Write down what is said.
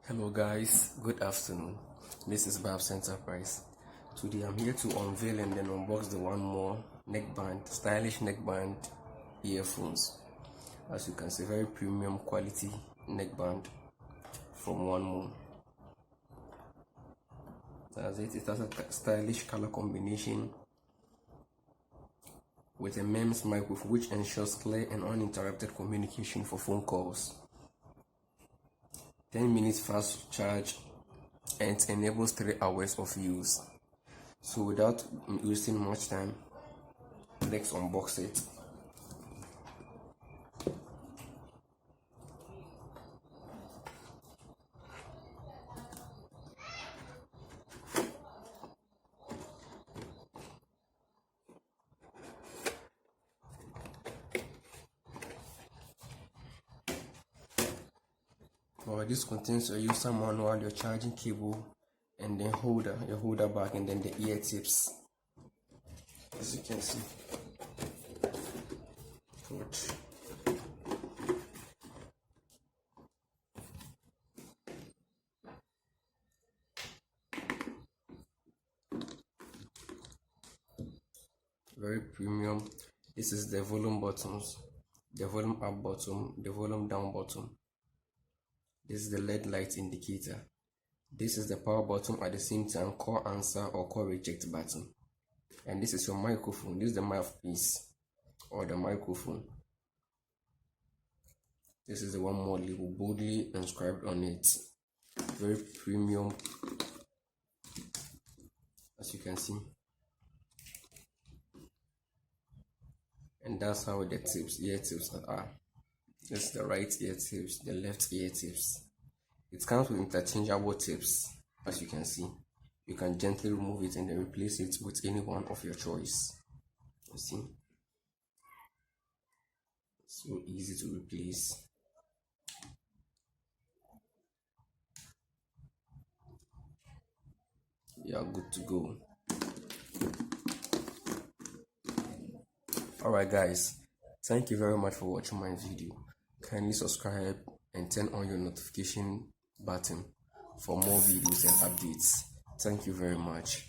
Hello guys, good afternoon. This is Babs Enterprise. Today I'm here to unveil and then unbox the one more stylish neckband earphones. As you can see, very premium quality neckband from one more. That's it. It has a stylish color combination with a MEMS microphone which ensures clear and uninterrupted communication for phone calls. 10 minutes fast charge, and it enables 3 hours of use. So without wasting much time, let's unbox it. This contains your user manual, your charging cable, and then your holder back, and then the ear tips. As you can see. Good. Very premium. This is the volume buttons, the volume up button, the volume down button. This is the LED light indicator. This is the power button, at the same time call answer or call reject button. And this is your microphone. This is the mouthpiece or the microphone. This is the one more label boldly inscribed on it. Very premium, as you can see. And that's how the ear tips are. This is the right ear tips, the left ear tips. It comes with interchangeable tips, as you can see. You can gently remove it and then replace it with any one of your choice. You see? So easy to replace. You are good to go. Alright guys, thank you very much for watching my video. Kindly subscribe and turn on your notification button for more videos and updates. Thank you very much.